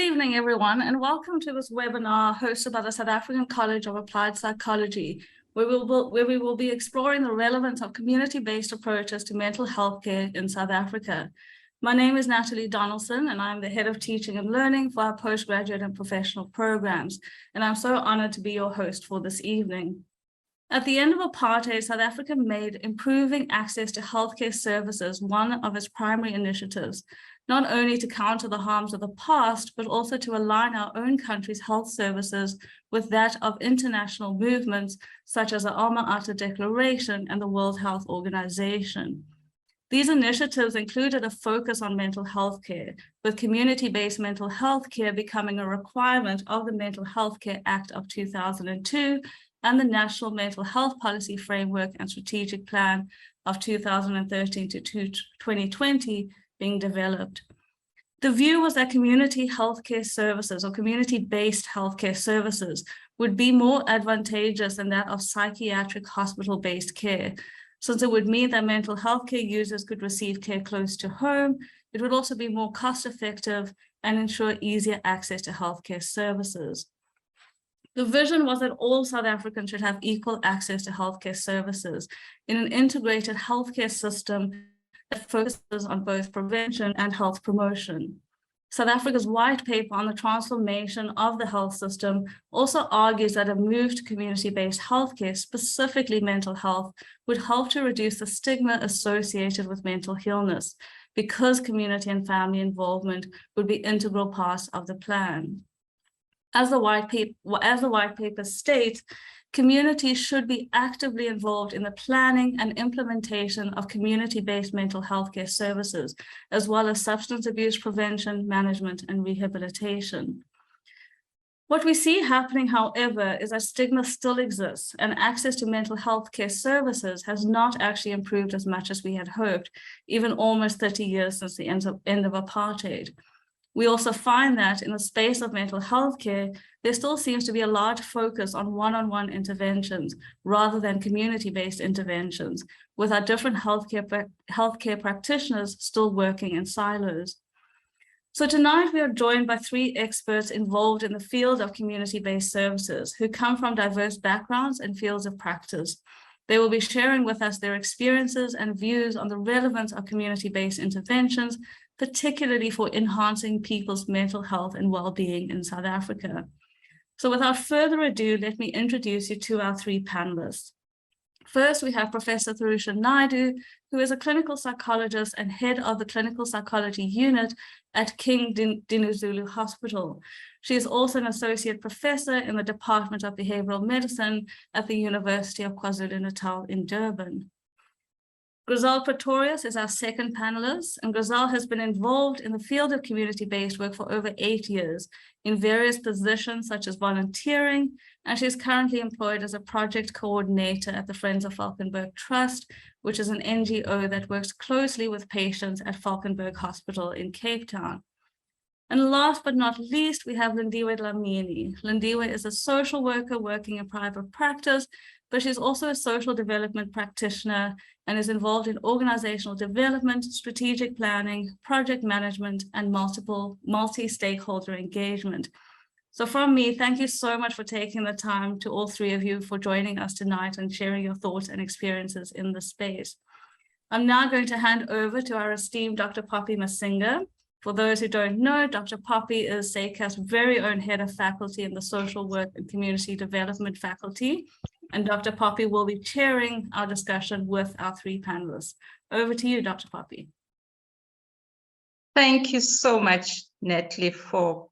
evening, everyone, and welcome to this webinar hosted by the South African College of Applied Psychology, where we will be exploring the relevance of community-based approaches to mental health care in South Africa. My name is Natalie Donaldson, and I'm the Head of Teaching and Learning for our postgraduate and professional programs, and I'm so honored to be your host for this evening. At the end of apartheid, South Africa made improving access to healthcare services one of its primary initiatives, not only to counter the harms of the past, but also to align our own country's health services with that of international movements such as the Alma Ata Declaration and the World Health Organization. These initiatives included a focus on mental health care, with community-based mental health care becoming a requirement of the Mental Health Care Act of 2002 and the National Mental Health Policy Framework and Strategic Plan of 2013 to 2020 being developed. The view was that community healthcare services or community-based healthcare services would be more advantageous than that of psychiatric hospital-based care, since it would mean that mental health care users could receive care close to home. It would also be more cost-effective and ensure easier access to healthcare services. The vision was that all South Africans should have equal access to healthcare services in an integrated healthcare system that focuses on both prevention and health promotion. South Africa's white paper on the transformation of the health system also argues that a move to community-based healthcare, specifically mental health, would help to reduce the stigma associated with mental illness, because community and family involvement would be integral parts of the plan. As the white paper states, communities should be actively involved in the planning and implementation of community-based mental health care services, as well as substance abuse prevention, management, and rehabilitation. What we see happening, however, is that stigma still exists, and access to mental health care services has not actually improved as much as we had hoped, even almost 30 years since the end of apartheid. We also find that in the space of mental health care, there still seems to be a large focus on one-on-one interventions rather than community-based interventions, with our different healthcare practitioners still working in silos. So tonight we are joined by three experts involved in the field of community-based services who come from diverse backgrounds and fields of practice. They will be sharing with us their experiences and views on the relevance of community-based interventions, particularly for enhancing people's mental health and well-being in South Africa. So without further ado, let me introduce you to our three panelists. First, we have Professor Tharusha Naidu, who is a clinical psychologist and head of the clinical psychology unit at King Dinuzulu Hospital. She is also an associate professor in the Department of Behavioral Medicine at the University of KwaZulu-Natal in Durban. Grizel Pretorius is our second panelist, and Grizel has been involved in the field of community-based work for over 8 years in various positions such as volunteering, and she is currently employed as a project coordinator at the Friends of Valkenburg Trust, which is an NGO that works closely with patients at Valkenburg Hospital in Cape Town. And last but not least, we have Lindiwe Dlamini. Lindiwe is a social worker working in private practice, but she's also a social development practitioner and is involved in organizational development, strategic planning, project management, and multi-stakeholder engagement. So from me, thank you so much for taking the time, to all three of you, for joining us tonight and sharing your thoughts and experiences in this space. I'm now going to hand over to our esteemed Dr. Poppy Masinga. For those who don't know, Dr. Poppy is SACAP's very own head of faculty in the social work and community development faculty. And Dr. Poppy will be chairing our discussion with our three panelists. Over to you, Dr. Poppy. Thank you so much, Natalie, for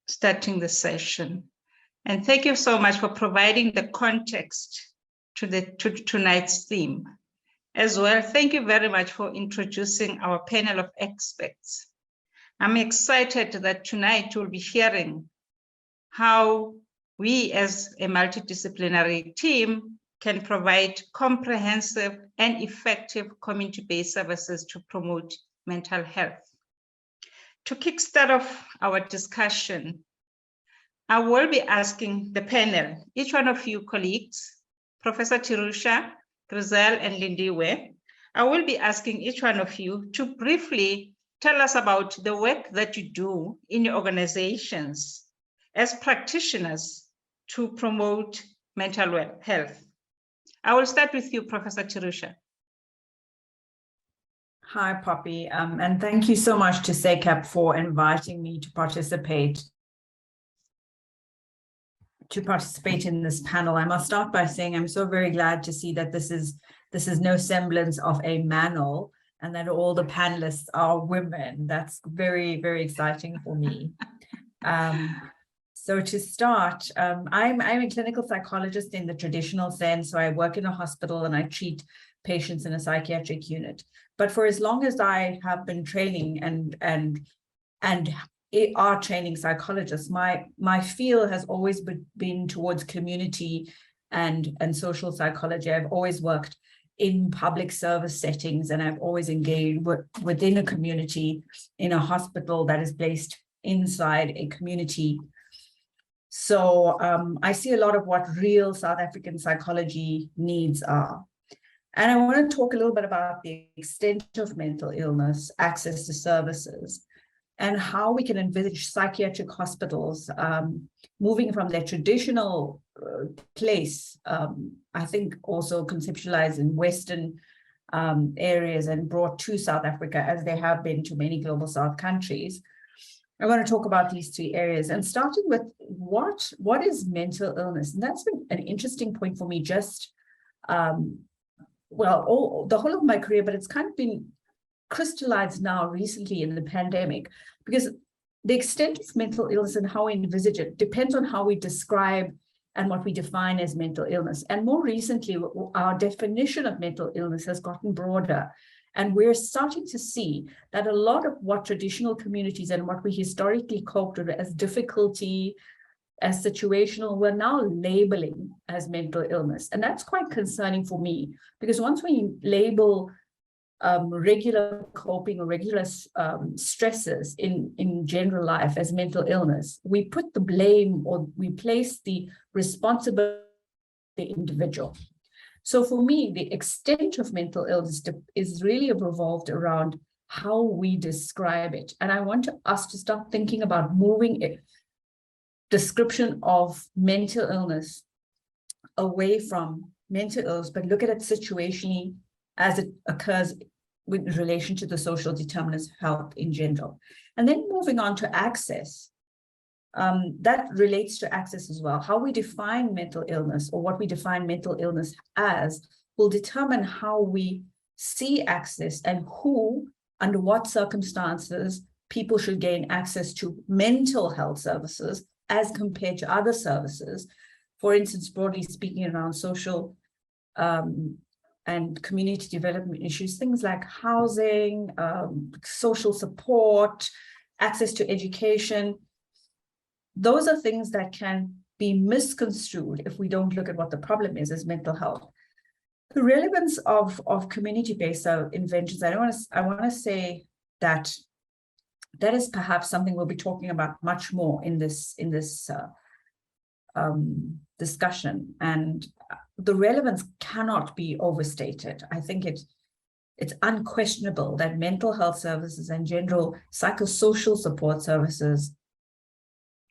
starting the session. And thank you so much for providing the context to tonight's theme. As well, thank you very much for introducing our panel of experts. I'm excited that tonight we'll be hearing how we as a multidisciplinary team can provide comprehensive and effective community-based services to promote mental health. To kickstart off our discussion, I will be asking the panel, each one of you colleagues, Professor Tharusha, Grizel, and Lindiwe, I will be asking each one of you to briefly tell us about the work that you do in your organizations as practitioners to promote mental health. I will start with you, Professor Tirusha. Hi, Poppy, and thank you so much to SACAP for inviting me to participate in this panel. I must start by saying I'm so very glad to see that this is no semblance of a manel and that all the panelists are women. That's very, very exciting for me. So to start, I'm a clinical psychologist in the traditional sense. So I work in a hospital and I treat patients in a psychiatric unit. But for as long as I have been training and are training psychologists, my field has always been towards community and social psychology. I've always worked in public service settings, and I've always engaged within a community in a hospital that is placed inside a community. So I see a lot of what real South African psychology needs are. And I want to talk a little bit about the extent of mental illness, access to services, and how we can envisage psychiatric hospitals moving from their traditional place, I think also conceptualized in Western areas and brought to South Africa as they have been to many global South countries. I want to talk about these three areas and starting with what is mental illness? And that's been an interesting point for me just, the whole of my career, but it's kind of been crystallized now recently in the pandemic, because the extent of mental illness and how we envisage it depends on how we describe and what we define as mental illness. And more recently, our definition of mental illness has gotten broader. And we're starting to see that a lot of what traditional communities and what we historically coped with as difficulty, as situational, we're now labeling as mental illness. And that's quite concerning for me, because once we label regular coping or regular stresses in general life as mental illness, we put the blame or we place the responsibility on the individual. So for me, the extent of mental illness is really revolved around how we describe it. And I want us to start thinking about moving it, description of mental illness away from mental illness, but look at it situationally as it occurs with relation to the social determinants of health in general. And then moving on to access, that relates to access as well. How we define mental illness or what we define mental illness as will determine how we see access and who, under what circumstances, people should gain access to mental health services as compared to other services. For instance, broadly speaking, around social and community development issues, things like housing, social support, access to education. Those are things that can be misconstrued if we don't look at what the problem is as mental health. The relevance of community-based interventions, I want to say that that is perhaps something we'll be talking about much more in this discussion, and the relevance cannot be overstated. I think it's unquestionable that mental health services and general psychosocial support services,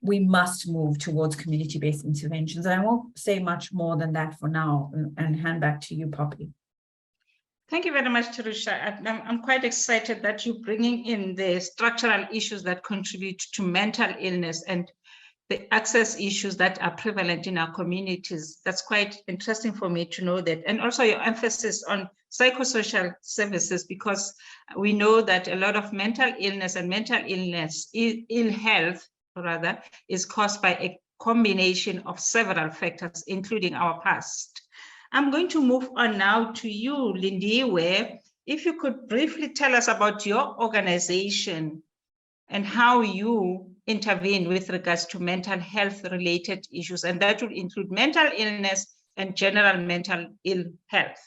we must move towards community-based interventions. And I won't say much more than that for now, and hand back to you, Poppy. Thank you very much, Tirusha. I'm quite excited that you're bringing in the structural issues that contribute to mental illness and the access issues that are prevalent in our communities. That's quite interesting for me to know that. And also your emphasis on psychosocial services, because we know that a lot of mental illness and ill health rather, is caused by a combination of several factors, including our past. I'm going to move on now to you, Lindiwe. If you could briefly tell us about your organization and how you intervene with regards to mental health related issues, and that will include mental illness and general mental ill health.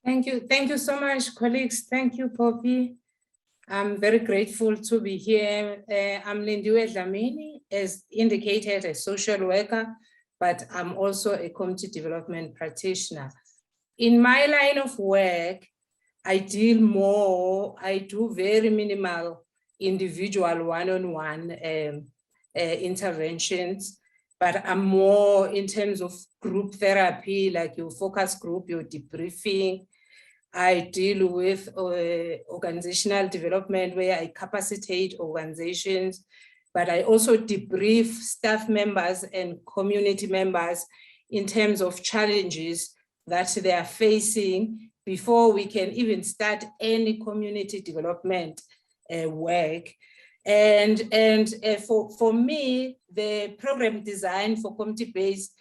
Thank you. Thank you so much, colleagues. Thank you, Poppy. I'm very grateful to be here. I'm Lindiwe Dlamini, as indicated, a social worker, but I'm also a community development practitioner. In my line of work, I do very minimal individual one-on-one interventions, but I'm more in terms of group therapy, like your focus group, your debriefing. I deal with organizational development where I capacitate organizations, but I also debrief staff members and community members in terms of challenges that they are facing before we can even start any community development work. And for me, the program design for community-based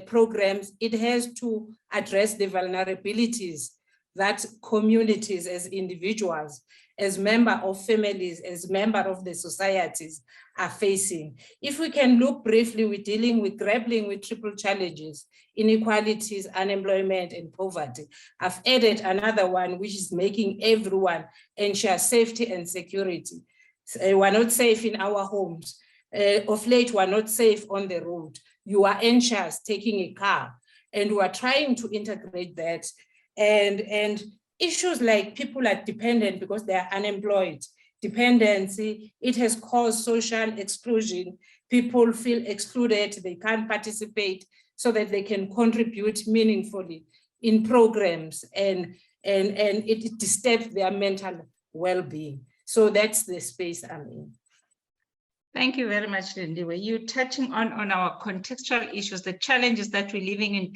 programs, it has to address the vulnerabilities that communities as individuals, as member of families, as member of the societies are facing. If we can look briefly, we're grappling with triple challenges: inequalities, unemployment, and poverty. I've added another one, which is making everyone ensure safety and security. We're not safe in our homes. Of late, we're not safe on the road. You are anxious taking a car, and we're trying to integrate that. And issues like people are dependent because they are unemployed. Dependency, it has caused social exclusion. People feel excluded, they can't participate so that they can contribute meaningfully in programs, and it disturbs their mental well-being. So that's the space I'm in. Thank you very much, Lindiwe. You're touching on our contextual issues, the challenges that we're living in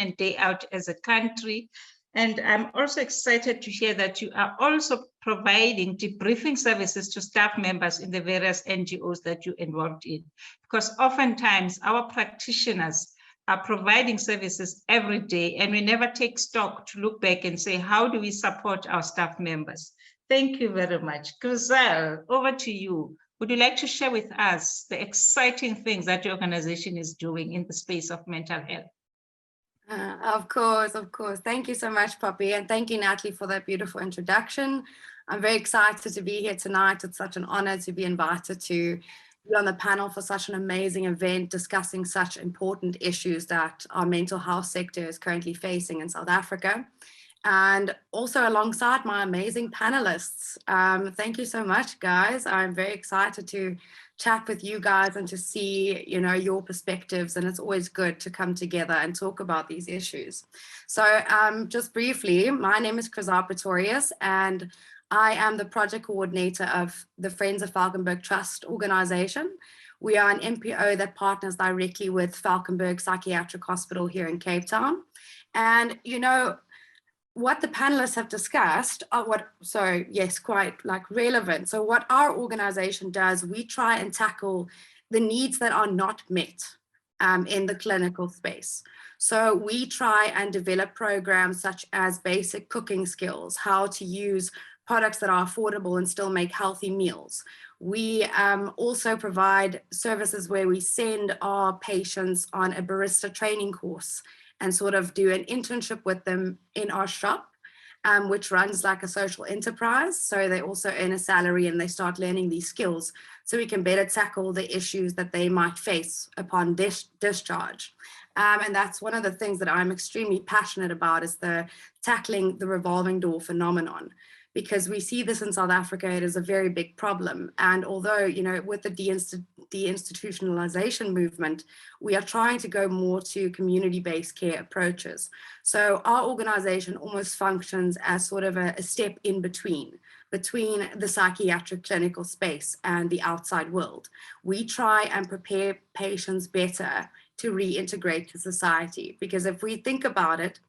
and day out as a country. And I'm also excited to hear that you are also providing debriefing services to staff members in the various NGOs that you're involved in. Because oftentimes our practitioners are providing services every day, and we never take stock to look back and say, how do we support our staff members? Thank you very much. Grizel, over to you. Would you like to share with us the exciting things that your organization is doing in the space of mental health? Of course. Thank you so much, Poppy. And thank you, Natalie, for that beautiful introduction. I'm very excited to be here tonight. It's such an honor to be invited to be on the panel for such an amazing event discussing such important issues that our mental health sector is currently facing in South Africa. And also alongside my amazing panelists. Thank you so much, guys. I'm very excited to chat with you guys and to see, your perspectives. And it's always good to come together and talk about these issues. So just briefly, my name is Grizel Pretorius, and I am the project coordinator of the Friends of Valkenburg Trust organization. We are an NPO that partners directly with Valkenburg Psychiatric Hospital here in Cape Town. And, what the panelists have discussed are quite like relevant. So what our organization does, we try and tackle the needs that are not met in the clinical space. So we try and develop programs such as basic cooking skills, how to use products that are affordable and still make healthy meals. We also provide services where we send our patients on a barista training course and sort of do an internship with them in our shop, which runs like a social enterprise. So they also earn a salary and they start learning these skills so we can better tackle the issues that they might face upon discharge. And that's one of the things that I'm extremely passionate about, is tackling the revolving door phenomenon. Because we see this in South Africa, it is a very big problem. And although, with the deinstitutionalization movement, we are trying to go more to community-based care approaches. So our organization almost functions as sort of a step in between the psychiatric clinical space and the outside world. We try and prepare patients better to reintegrate to society. Because if we think about it,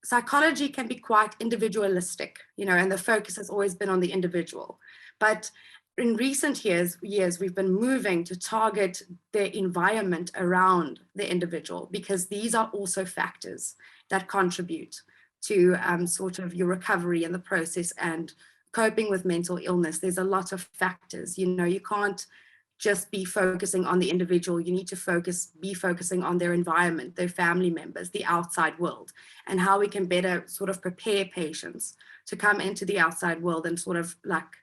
psychology can be quite individualistic, and the focus has always been on the individual. But in recent years, we've been moving to target the environment around the individual, because these are also factors that contribute to sort of your recovery in the process and coping with mental illness. There's a lot of factors, you can't just be focusing on the individual. You need to be focusing on their environment, their family members, the outside world, and how we can better sort of prepare patients to come into the outside world and sort of like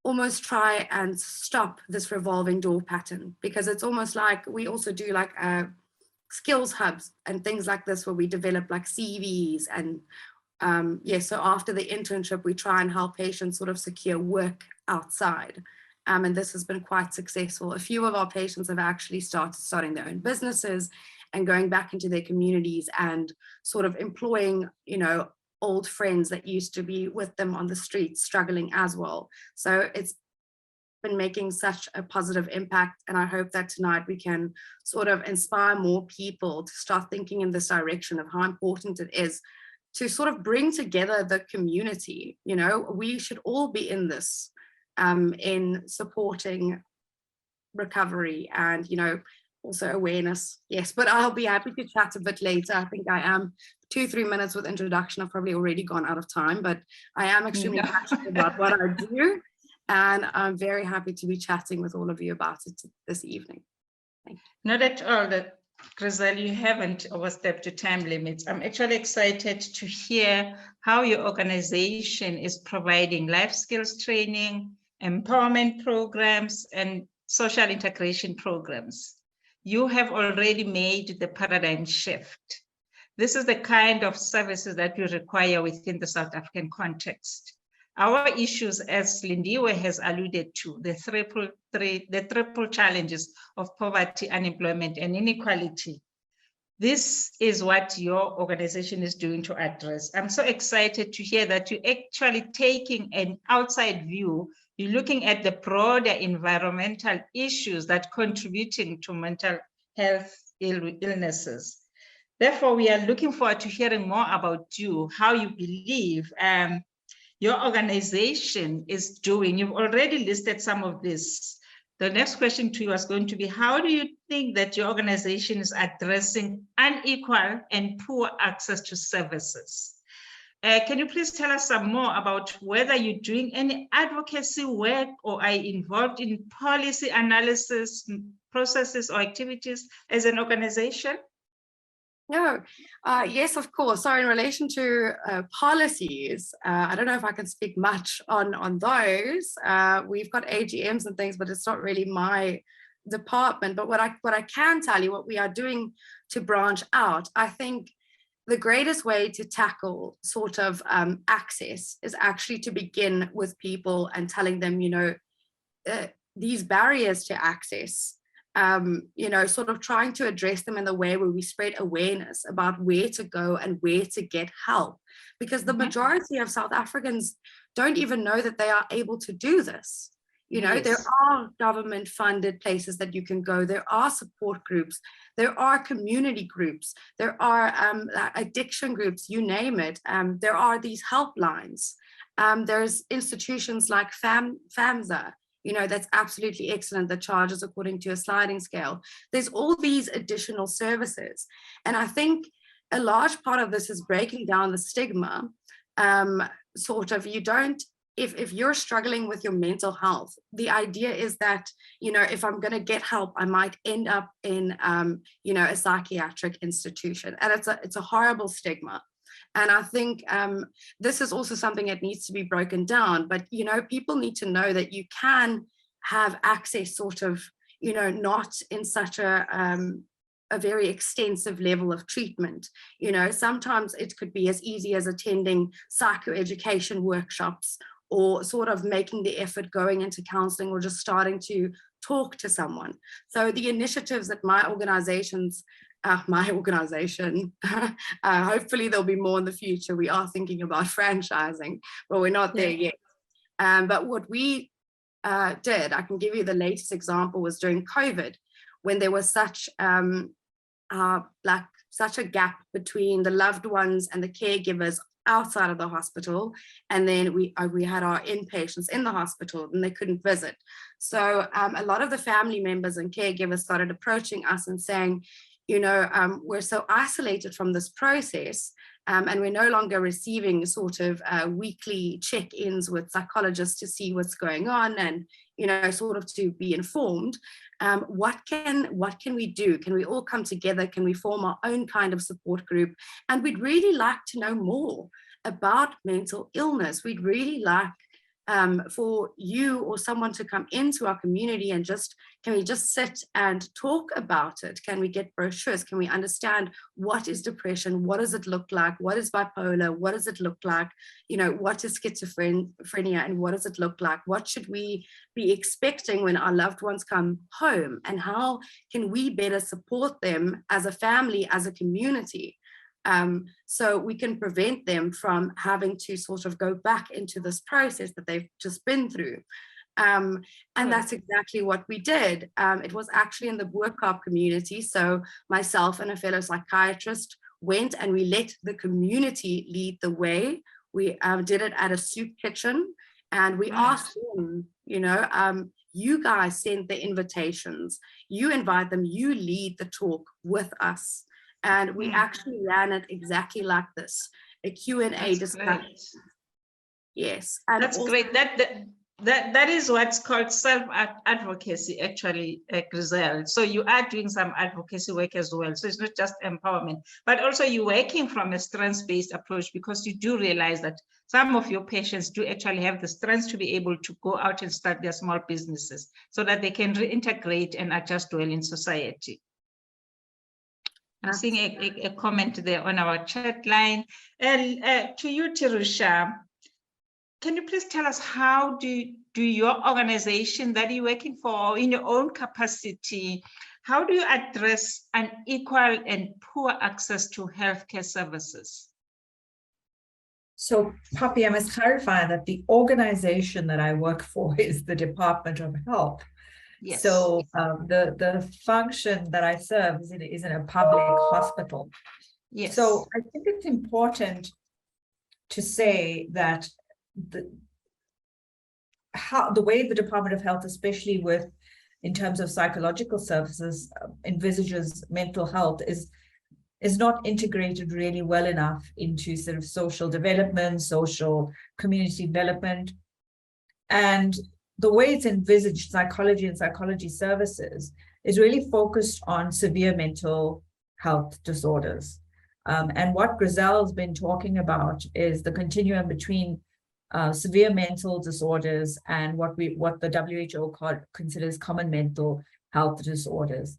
almost try and stop this revolving door pattern. Because it's almost like we also do like skills hubs and things like this, where we develop like CVs and so after the internship, we try and help patients sort of secure work outside. And this has been quite successful. A few of our patients have actually starting their own businesses and going back into their communities and sort of employing, old friends that used to be with them on the streets struggling as well. So it's been making such a positive impact. And I hope that tonight we can sort of inspire more people to start thinking in this direction of how important it is to sort of bring together the community. We should all be in this, in supporting recovery and, also awareness. Yes, but I'll be happy to chat a bit later. I think I am 2-3 minutes with introduction. I've probably already gone out of time, but I am extremely passionate about what I do. And I'm very happy to be chatting with all of you about it this evening. Thank you. Not at all, Grizel, you haven't overstepped your time limits. I'm actually excited to hear how your organization is providing life skills training, empowerment programs, and social integration programs. You have already made the paradigm shift. This is the kind of services that we require within the South African context. Our issues, as Lindiwe has alluded to, the triple challenges of poverty, unemployment, and inequality. This is what your organization is doing to address. I'm so excited to hear that you're actually taking an outside view. You're looking at the broader environmental issues that are contributing to mental health illnesses. Therefore, we are looking forward to hearing more about you, how you believe your organization is doing. You've already listed some of this. The next question to you is going to be, how do you think that your organization is addressing unequal and poor access to services? Can you please tell us some more about whether you're doing any advocacy work or are involved in policy analysis processes or activities as an organization? No, yes, of course. So in relation to policies, I don't know if I can speak much on those. We've got AGMs and things, but it's not really my department. But what I can tell you, what we are doing to branch out, I think the greatest way to tackle sort of access is actually to begin with people and telling them, these barriers to access, sort of trying to address them in the way where we spread awareness about where to go and where to get help. Because the majority of South Africans don't even know that they are able to do this. Yes. There are government funded places that you can go. There are support groups. There are community groups. There are addiction groups, you name it. There are these helplines. There's institutions like FAMSA, that's absolutely excellent, that charges according to a sliding scale. There's all these additional services. And I think a large part of this is breaking down the stigma. If you're struggling with your mental health, the idea is that, if I'm going to get help, I might end up in, a psychiatric institution. And it's a horrible stigma. And I think this is also something that needs to be broken down. But, people need to know that you can have access sort of, not in such a very extensive level of treatment. Sometimes it could be as easy as attending psychoeducation workshops, or sort of making the effort going into counseling, or just starting to talk to someone. So the initiatives that my organization, hopefully there'll be more in the future. We are thinking about franchising, but we're not there yet. But what we did, I can give you the latest example, was during COVID, when there was such a gap between the loved ones and the caregivers outside of the hospital, and then we had our inpatients in the hospital and they couldn't visit. So a lot of the family members and caregivers started approaching us and saying, we're so isolated from this process, and we're no longer receiving sort of weekly check-ins with psychologists to see what's going on and, sort of to be informed. What can we do? Can we all come together? Can we form our own kind of support group? And we'd really like to know more about mental illness. We'd really like for you or someone to come into our community and can we just sit and talk about it? Can we get brochures? Can we understand what is depression? What does it look like? What is bipolar? What does it look like? You know, what is schizophrenia and what does it look like? What should we be expecting when our loved ones come home? And how can we better support them as a family, as a community? So we can prevent them from having to sort of go back into this process that they've just been through. And that's exactly what we did. It was actually in the workshop community. So myself and a fellow psychiatrist went and we let the community lead the way. We did it at a soup kitchen and we asked them, you know, you guys send the invitations, you invite them, you lead the talk with us. And we actually ran it exactly like this, a Q&A discussion. Great. Yes. And that's also great. That is what's called self-advocacy, actually, Grizel. So you are doing some advocacy work as well. So it's not just empowerment, but also you're working from a strengths-based approach, because you do realize that some of your patients do actually have the strength to be able to go out and start their small businesses so that they can reintegrate and adjust well in society. I'm seeing a comment there on our chat line. And to you, Terusha, can you please tell us how do your organization that you're working for in your own capacity, how do you address unequal and poor access to healthcare services? So, Poppy, I must clarify that the organization that I work for is the Department of Health. Yes. So the function that I serve is in a public hospital. Yes. So I think it's important to say that the way the Department of Health, especially in terms of psychological services, envisages mental health is not integrated really well enough into sort of social development, social community development, and the way it's envisaged psychology and psychology services is really focused on severe mental health disorders. And what Grizel's been talking about is the continuum between severe mental disorders and what the WHO considers common mental health disorders.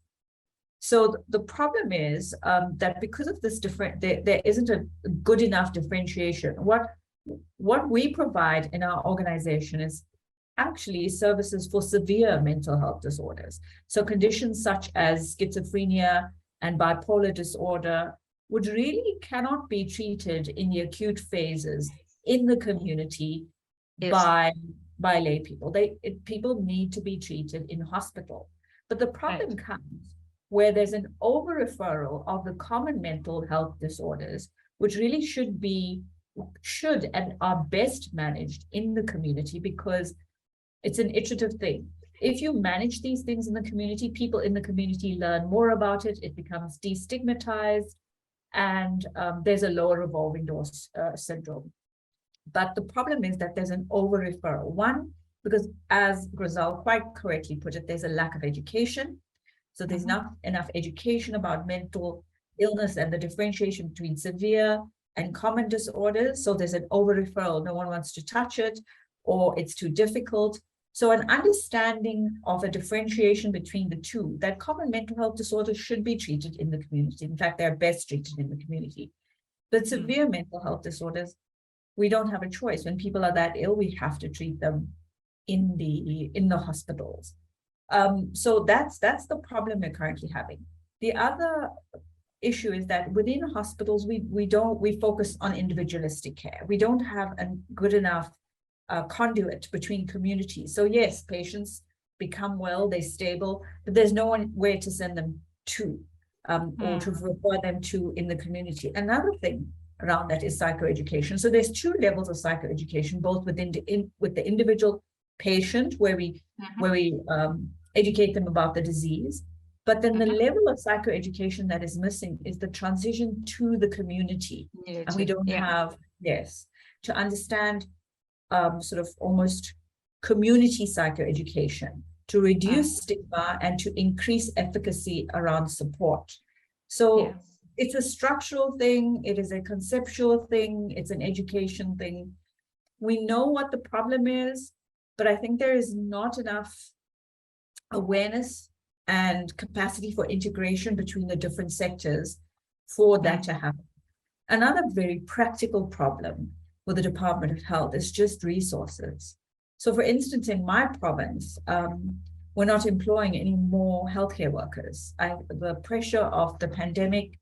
So the problem is that because of this there isn't a good enough differentiation. What we provide in our organization is actually services for severe mental health disorders. So conditions such as schizophrenia and bipolar disorder would really cannot be treated in the acute phases in the community by lay people. People need to be treated in hospital. But the problem comes where there's an over-referral of the common mental health disorders, which really should and are best managed in the community, because it's an iterative thing. If you manage these things in the community, people in the community learn more about it, it becomes destigmatized, and there's a lower revolving door syndrome. But the problem is that there's an over-referral. One, because as Grizel quite correctly put it, there's a lack of education. So there's not enough education about mental illness and the differentiation between severe and common disorders. So there's an over-referral. No one wants to touch it, or it's too difficult. So an understanding of a differentiation between the two, that common mental health disorders should be treated in the community. In fact, they're best treated in the community. But severe mental health disorders, we don't have a choice. When people are that ill, we have to treat them in the hospitals. So that's the problem we're currently having. The other issue is that within hospitals, we focus on individualistic care. We don't have a good enough conduit between communities. So yes, patients become well, they're stable, but there's no one where to send them to or to refer them to in the community. Another thing around that is psychoeducation. So there's two levels of psychoeducation, both with the individual patient, where we educate them about the disease. But then the level of psychoeducation that is missing is the transition to the community. And we don't have, to understand sort of almost community psychoeducation to reduce stigma and to increase efficacy around support. So it's a structural thing, it is a conceptual thing, it's an education thing. we know what the problem is, but I think there is not enough awareness and capacity for integration between the different sectors for that to happen. Another very practical problem with the Department of Health is just resources. So for instance, in my province, we're not employing any more healthcare workers. The pressure of the pandemic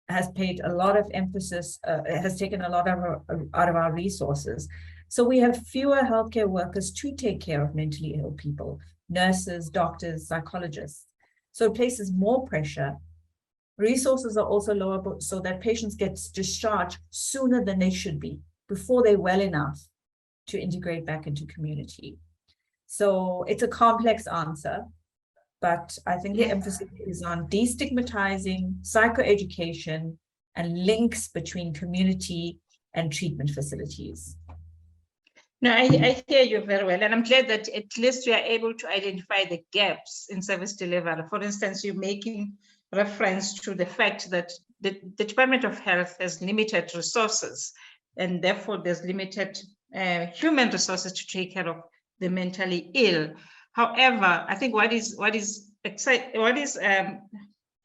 has paid a lot of emphasis, has taken a lot out of our resources. So we have fewer healthcare workers to take care of mentally ill people, nurses, doctors, psychologists. So it places more pressure. Resources are also lower so that patients get discharged sooner than they should be, before they're well enough to integrate back into community. So it's a complex answer, but I think the emphasis is on destigmatizing psychoeducation and links between community and treatment facilities. No, I hear you very well, and I'm glad that at least you are able to identify the gaps in service delivery. For instance, you're making reference to the fact that the Department of Health has limited resources, and therefore there's limited human resources to take care of the mentally ill. However, I think what is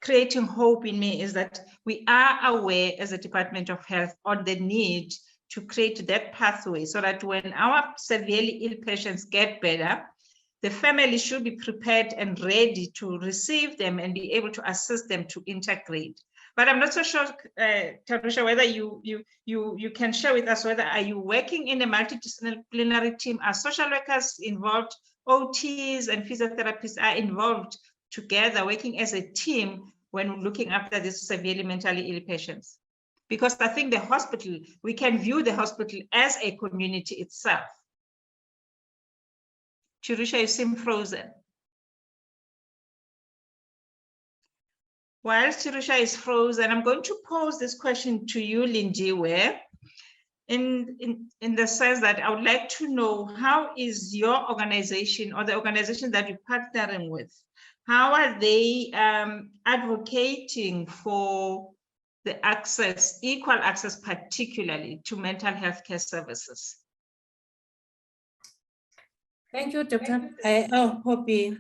creating hope in me is that we are aware as a Department of Health on the need to create that pathway so that when our severely ill patients get better, the family should be prepared and ready to receive them and be able to assist them to integrate. But I'm not so sure, Tarusha, whether you can share with us whether are you working in a multidisciplinary team? Are social workers involved? OTs and physiotherapists are involved together, working as a team when looking after these severely mentally ill patients? Because I think the hospital, we can view the hospital as a community itself. Tarusha, you seem frozen. While Tarusha is frozen, I'm going to pose this question to you, Lindiwe, in the sense that I would like to know, how is your organization or the organization that you're partnering with, how are they advocating for the access, equal access, particularly to mental health care services? Thank you, Dr. Poppy.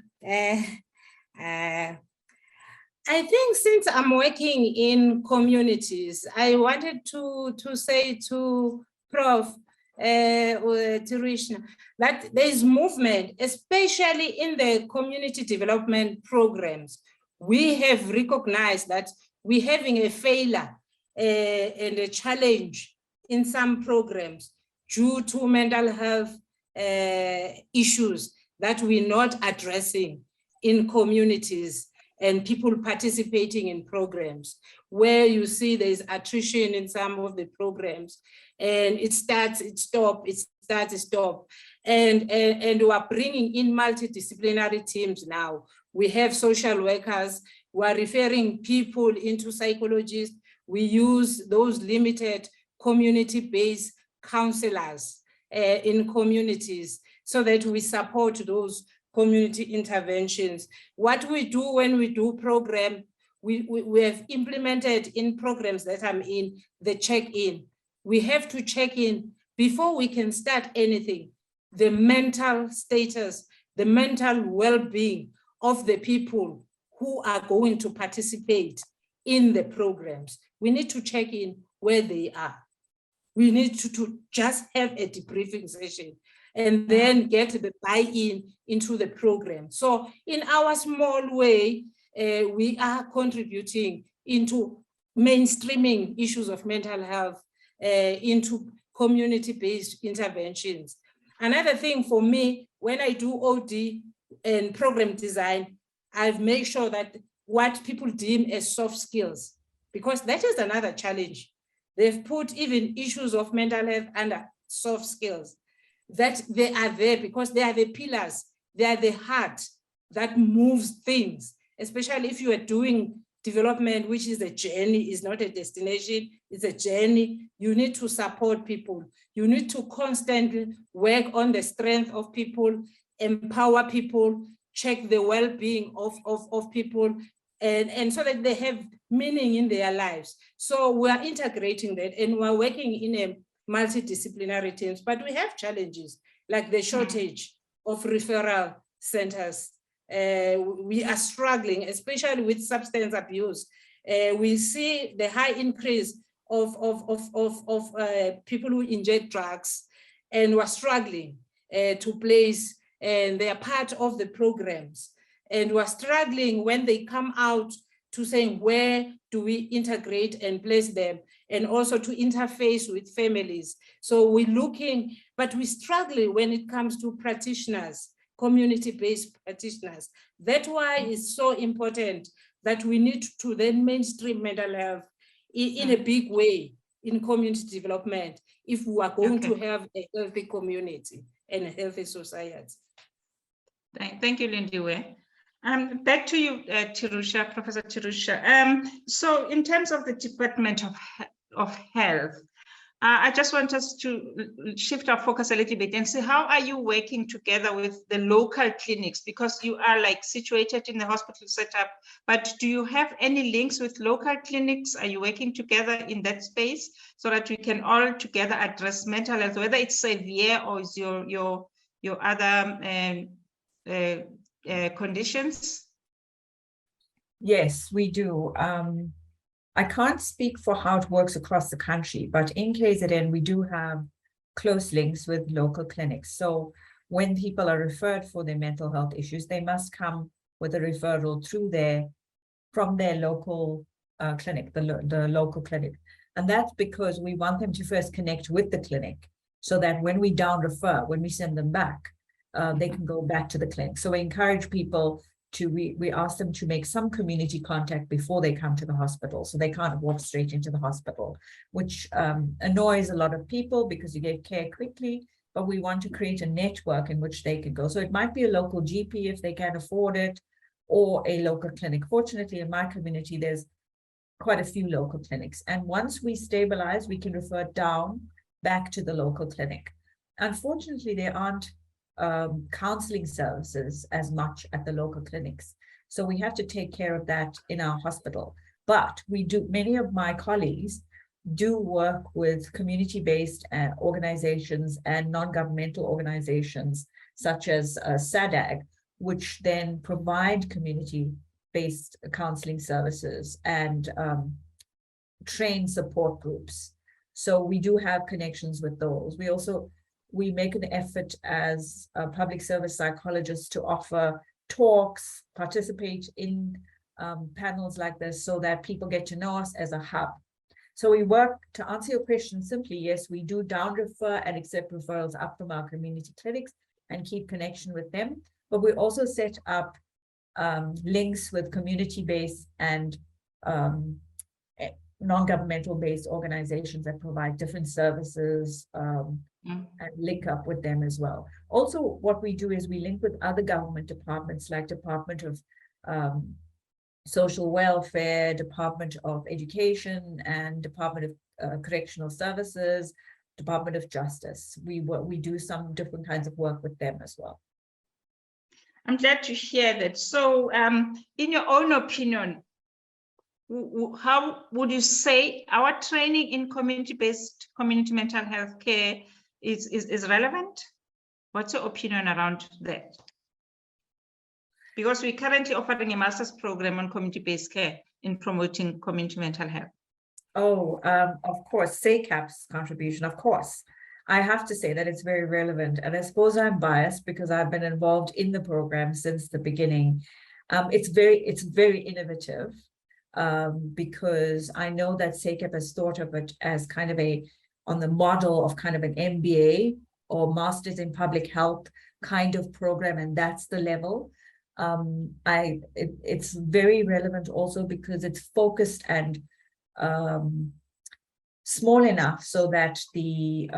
I think since I'm working in communities, I wanted to say to Prof. Tarusha that there is movement, especially in the community development programs. We have recognized that we're having a failure and a challenge in some programs due to mental health issues that we're not addressing in communities and people participating in programs, where you see there's attrition in some of the programs, and it starts, it stops, it starts, it stops. And we are bringing in multidisciplinary teams now. We have social workers, we are referring people into psychologists. We use those limited community-based counselors in communities so that we support those community interventions. What we do when we do program, we have implemented in programs that I'm in, the check-in. We have to check in before we can start anything, the mental status, the mental well-being of the people who are going to participate in the programs. We need to check in where they are. We need to just have a debriefing session and then get the buy-in into the program. So in our small way, we are contributing into mainstreaming issues of mental health into community-based interventions. Another thing for me, when I do OD and program design, I've made sure that what people deem as soft skills, because that is another challenge. They've put even issues of mental health under soft skills, that they are there because they are the pillars, they are the heart that moves things, especially if you are doing development, which is a journey, is not a destination, it's a journey. You need to support people. You need to constantly work on the strength of people, empower people, check the well-being of people, and so that they have meaning in their lives. So we are integrating that, and we're working in a multidisciplinary teams, but we have challenges like the shortage of referral centers. We are struggling, especially with substance abuse. We see the high increase of people who inject drugs, and we're struggling to place, and they are part of the programs. And we're struggling when they come out to saying, where do we integrate and place them, and also to interface with families. So we're looking, but we're struggling when it comes to practitioners, community-based practitioners. That's why it's so important that we need to then mainstream mental health in a big way in community development if we are going to have a healthy community and a healthy society. Thank you, Lindiwe. Back to you, Tirusha, Professor Tirusha. So in terms of the Department of Health, I just want us to shift our focus a little bit and see how are you working together with the local clinics, because you are like situated in the hospital setup, but do you have any links with local clinics? Are you working together in that space so that we can all together address mental health, whether it's severe or is your other conditions? Yes, we do. I can't speak for how it works across the country, but in KZN, we do have close links with local clinics. So when people are referred for their mental health issues, they must come with a referral from their local clinic, the local clinic. And that's because we want them to first connect with the clinic so that when we down refer, when we send them back, they can go back to the clinic. So we encourage people to, we ask them to make some community contact before they come to the hospital, so they can't walk straight into the hospital, which annoys a lot of people because you get care quickly, but we want to create a network in which they can go. So it might be a local GP if they can afford it, or a local clinic. Fortunately, in my community, there's quite a few local clinics. And once we stabilize, we can refer down back to the local clinic. Unfortunately, there aren't counseling services as much at the local clinics. So we have to take care of that in our hospital. But we do, many of my colleagues do work with community-based organizations and non-governmental organizations such as SADAG, which then provide community-based counseling services and train support groups. So we do have connections with those. We make an effort as public service psychologists to offer talks, participate in panels like this so that people get to know us as a hub. So we work, to answer your question simply, yes, we do down refer and accept referrals up from our community clinics and keep connection with them. But we also set up links with community-based and non-governmental based organizations that provide different services and link up with them as well. Also, what we do is we link with other government departments like Department of Social Welfare, Department of Education, and Department of Correctional Services, Department of Justice. We do some different kinds of work with them as well. I'm glad to hear that. So in your own opinion, how would you say our training in community-based community mental health care is relevant? What's your opinion around that? Because we're currently offering a master's program on community-based care in promoting community mental health. Oh, of course, SACAP's contribution, of course. I have to say that it's very relevant, and I suppose I'm biased because I've been involved in the program since the beginning. It's very innovative. Because I know that SACAP has thought of it as kind of on the model of kind of an MBA or Masters in Public Health kind of program, and that's the level. It's very relevant also because it's focused and small enough so that the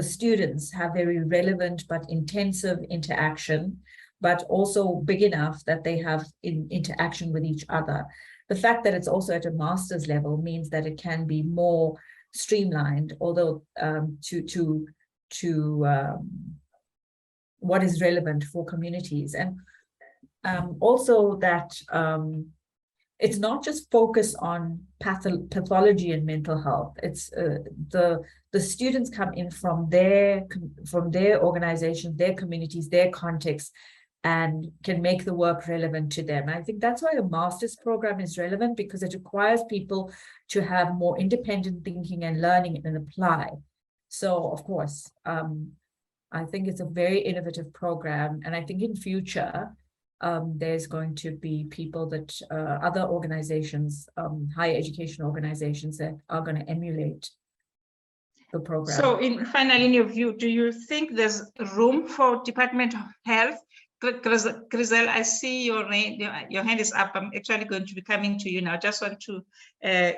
students have very relevant but intensive interaction, but also big enough that they have interaction with each other. The fact that it's also at a master's level means that it can be more streamlined, although to what is relevant for communities. And also that it's not just focus on pathology and mental health. It's the students come in from their organizations, their communities, their contexts, and can make the work relevant to them. I think that's why a master's program is relevant, because it requires people to have more independent thinking and learning and apply. So of course, I think it's a very innovative program, and I think in future, there's going to be people that other organizations, higher education organizations, that are going to emulate the program. So finally, in your view, do you think there's room for Department of Health? Grisel, I see your hand is up. I'm actually going to be coming to you now. Just want to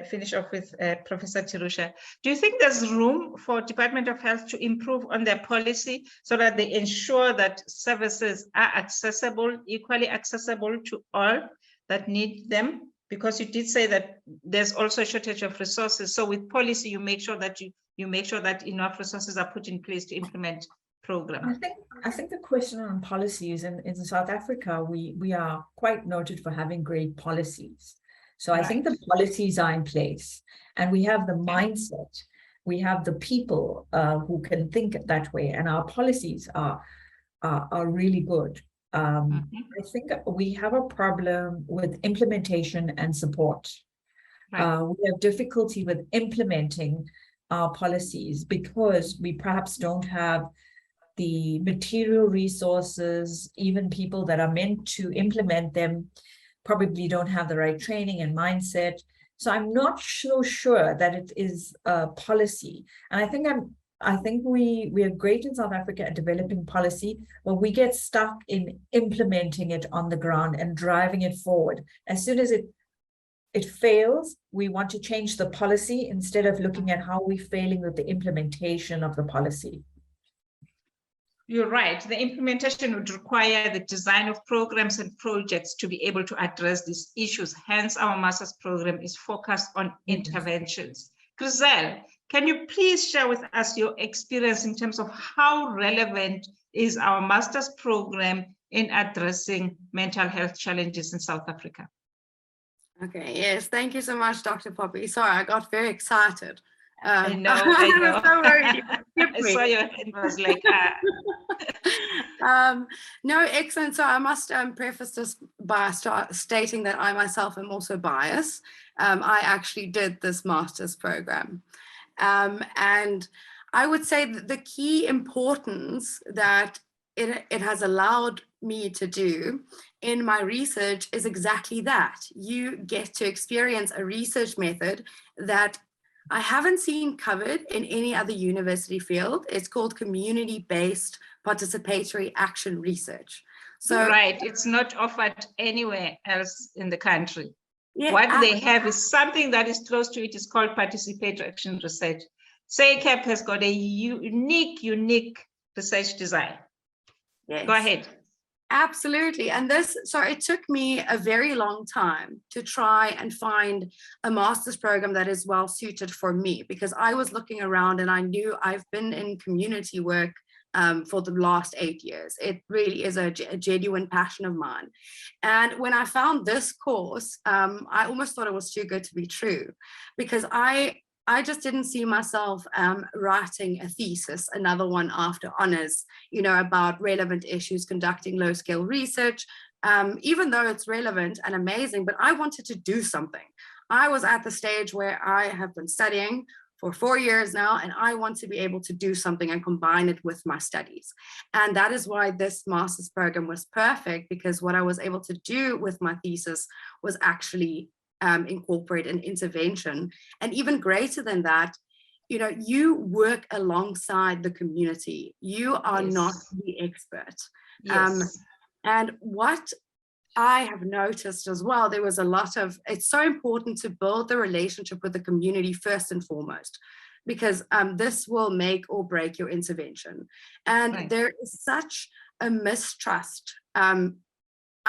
finish off with Professor Tirusha. Do you think there's room for Department of Health to improve on their policy so that they ensure that services are accessible, equally accessible to all that need them? Because you did say that there's also a shortage of resources. So with policy, you make sure that you make sure that enough resources are put in place to implement program. I think the question on policies in South Africa, we are quite noted for having great policies. So I think the policies are in place, and we have the mindset, we have the people who can think that way, and our policies are really good. I think we have a problem with implementation and support. We have difficulty with implementing our policies because we perhaps don't have the material resources. Even people that are meant to implement them probably don't have the right training and mindset. So I'm not so sure that it is a policy. And I think we are great in South Africa at developing policy, but we get stuck in implementing it on the ground and driving it forward. As soon as it fails, we want to change the policy instead of looking at how we're failing with the implementation of the policy. You're right. The implementation would require the design of programs and projects to be able to address these issues. Hence, our master's program is focused on interventions. Grisel, can you please share with us your experience in terms of how relevant is our master's program in addressing mental health challenges in South Africa? Okay, yes, thank you so much, Dr. Poppy. Sorry, I got very excited. I know. I So worried. I saw your hand was like, No, excellent. So I must preface this by stating that I myself am also biased. I actually did this master's program. And I would say that the key importance that it has allowed me to do in my research is exactly that. You get to experience a research method that I haven't seen covered in any other university field. It's called community-based participatory action research. So right, it's not offered anywhere else in the country. Yeah, what they have is something that is close to it. Is called participatory action research. SACAP has got a unique research design. Yes. Go ahead. Absolutely. And so it took me a very long time to try and find a master's program that is well suited for me, because I was looking around and I knew I've been in community work for the last 8 years. It really is a genuine passion of mine. And when I found this course, I almost thought it was too good to be true, because I just didn't see myself writing a thesis, another one after honors, about relevant issues, conducting low-scale research, even though it's relevant and amazing, but I wanted to do something. I was at the stage where I have been studying for 4 years now, and I want to be able to do something and combine it with my studies. And that is why this master's program was perfect, because what I was able to do with my thesis was actually incorporate an intervention. And even greater than that, you work alongside the community. You are not the expert. And what I have noticed as well, there was a lot of, it's so important to build the relationship with the community first and foremost, because this will make or break your intervention. And there is such a mistrust,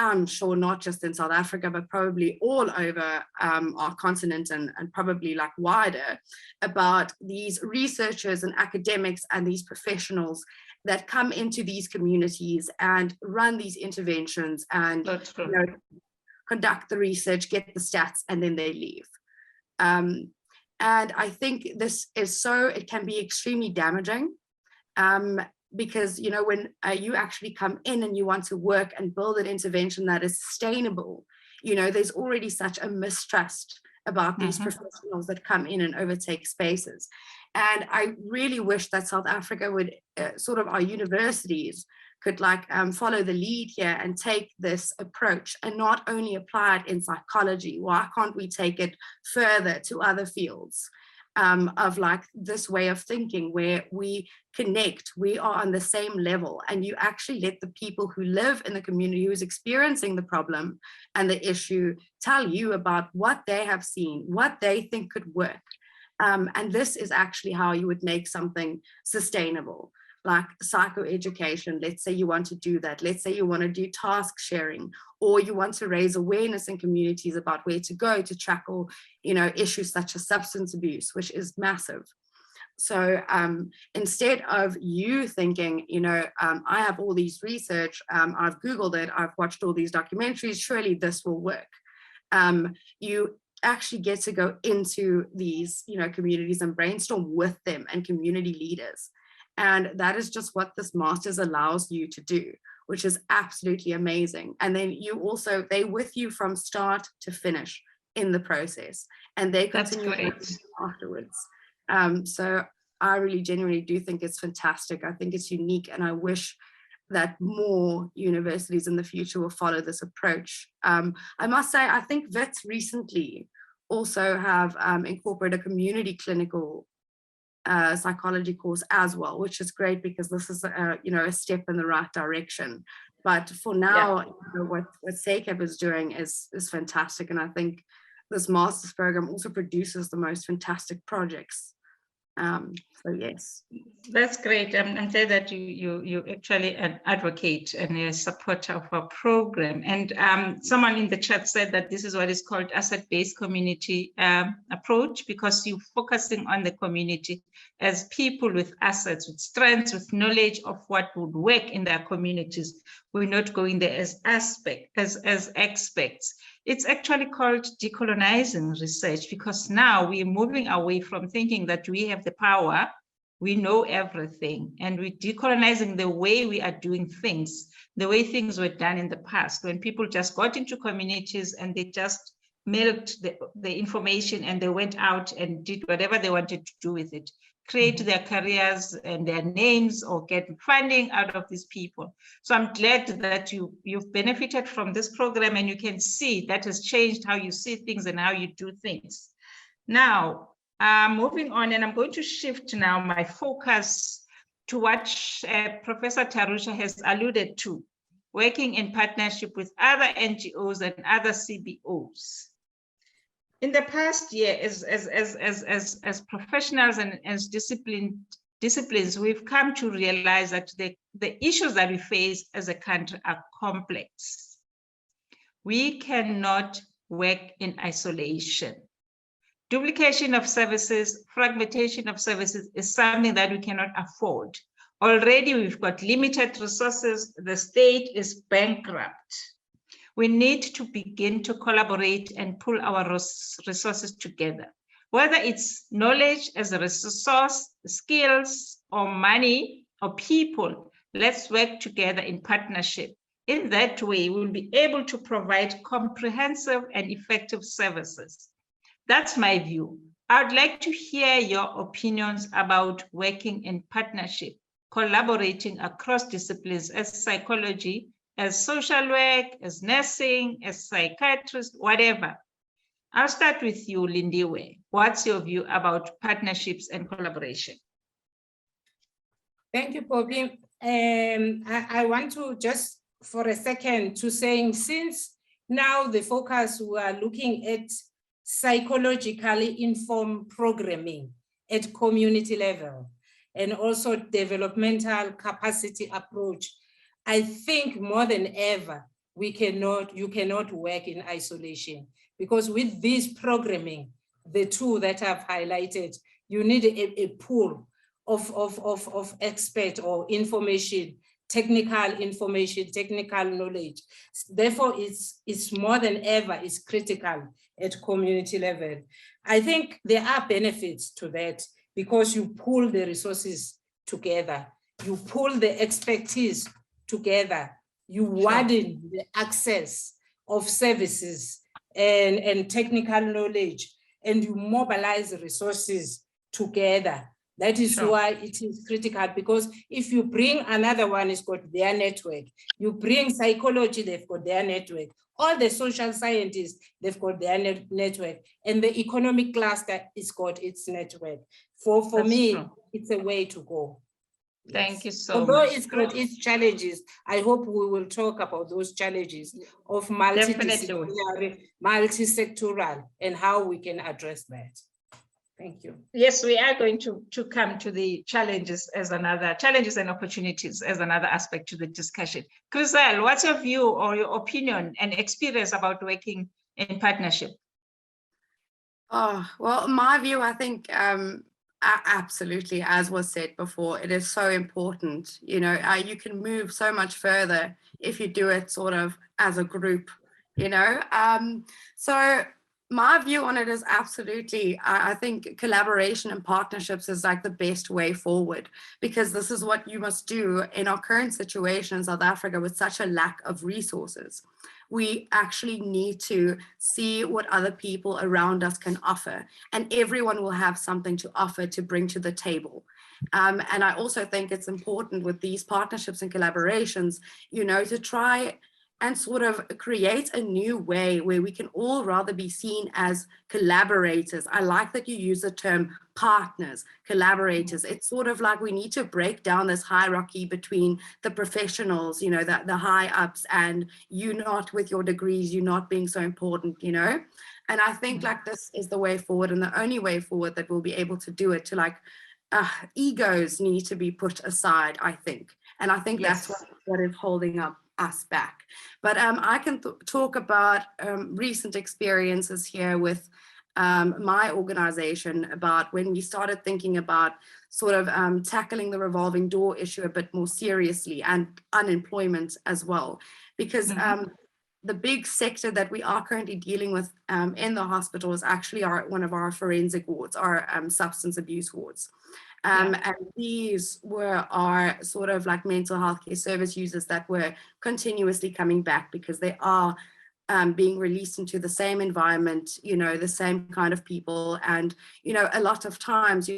I'm sure not just in South Africa, but probably all over our continent and probably like wider, about these researchers and academics and these professionals that come into these communities and run these interventions. And conduct the research, get the stats, and then they leave. And I think this is it can be extremely damaging, because, you know, when you actually come in and you want to work and build an intervention that is sustainable, you know, there's already such a mistrust about these professionals that come in and overtake spaces. And I really wish that South Africa would sort of, our universities could like follow the lead here and take this approach and not only apply it in psychology. Why can't we take it further to other fields of like this way of thinking where we connect, we are on the same level, and you actually let the people who live in the community who is experiencing the problem and the issue tell you about what they have seen, what they think could work. And this is actually how you would make something sustainable, like psychoeducation. Let's say you want to do that. Let's say you want to do task sharing, or you want to raise awareness in communities about where to go to tackle, you know, issues such as substance abuse, which is massive. So instead of you thinking, you know, I have all these research, I've Googled it, I've watched all these documentaries, surely this will work. You actually get to go into these, you know, communities and brainstorm with them and community leaders. And that is just what this master's allows you to do, which is absolutely amazing. And then you also, they with you from start to finish in the process, and they continue afterwards. So I really genuinely do think it's fantastic. I think it's unique, and I wish that more universities in the future will follow this approach. I must say, I think Wits recently also have incorporated a community clinical psychology course as well, which is great because this is you know, a step in the right direction. But for now, you know, what SACAP is doing is fantastic, and I think this master's program also produces the most fantastic projects. So yes, that's great. I'm glad that you actually advocate and a supporter of our program. And someone in the chat said that this is what is called asset-based community approach, because you're focusing on the community as people with assets, with strengths, with knowledge of what would work in their communities. We're not going there as experts. It's actually called decolonizing research, because now we're moving away from thinking that we have the power, we know everything, and we're decolonizing the way we are doing things, the way things were done in the past, when people just got into communities and they just milked the information and they went out and did whatever they wanted to do with it, create their careers and their names or get funding out of these people. So I'm glad that you've benefited from this program, and you can see that has changed how you see things and how you do things. Now, moving on, and I'm going to shift now my focus to what Professor Tarusha has alluded to, working in partnership with other NGOs and other CBOs. In the past year, as professionals and as disciplines, we've come to realize that the issues that we face as a country are complex. We cannot work in isolation. Duplication of services, fragmentation of services is something that we cannot afford. Already we've got limited resources. The state is bankrupt. We need to begin to collaborate and pull our resources together. Whether it's knowledge as a resource, skills, or money, or people, let's work together in partnership. In that way, we'll be able to provide comprehensive and effective services. That's my view. I'd like to hear your opinions about working in partnership, collaborating across disciplines as psychology, as social work, as nursing, as psychiatrist, whatever. I'll start with you, Lindiwe. What's your view about partnerships and collaboration? Thank you, Poppy. I want to just for a second to saying, since now the focus, we are looking at psychologically informed programming at community level, and also developmental capacity approach. I think more than ever, you cannot work in isolation, because with this programming, the two that I've highlighted, you need a pool of expert or information technical information, technical knowledge. Therefore, it's more than ever, it's critical at community level. I think there are benefits to that because you pull the resources together, you pull the expertise together, you widen the access of services and technical knowledge, and you mobilize resources together. That is why it is critical, because if you bring another one, it's got their network. You bring psychology, they've got their network. All the social scientists, they've got their network. And the economic cluster has got its network. For me, it's a way to go. Thank you so Although much. it's got its challenges, I hope we will talk about those challenges of multidisciplinary, multi-sectoral, and how we can address that. Thank you. Yes, we are going to come to the challenges and opportunities as another aspect to the discussion. Chriselle, what's your view or your opinion and experience about working in partnership? Oh, well, my view, I think, absolutely, as was said before, it is so important. You know, you can move so much further if you do it sort of as a group, you know. So my view on it is absolutely, I think collaboration and partnerships is like the best way forward, because this is what you must do in our current situation in South Africa with such a lack of resources. We actually need to see what other people around us can offer, and everyone will have something to offer to bring to the table. And I also think it's important with these partnerships and collaborations, you know, to try and sort of create a new way where we can all rather be seen as collaborators. I like that you use the term partners, collaborators. It's sort of like we need to break down this hierarchy between the professionals, you know, the high ups, and you not with your degrees, you not being so important, you know. And I think like this is the way forward, and the only way forward that we'll be able to do it, to like egos need to be put aside, I think. And I think that's what is holding up us back. But I can talk about recent experiences here with my organization, about when we started thinking about sort of tackling the revolving door issue a bit more seriously, and unemployment as well, because the big sector that we are currently dealing with in the hospital is actually one of our forensic wards, our substance abuse wards. And these were our sort of like mental health care service users that were continuously coming back, because they are being released into the same environment, you know, the same kind of people. And, you know, a lot of times,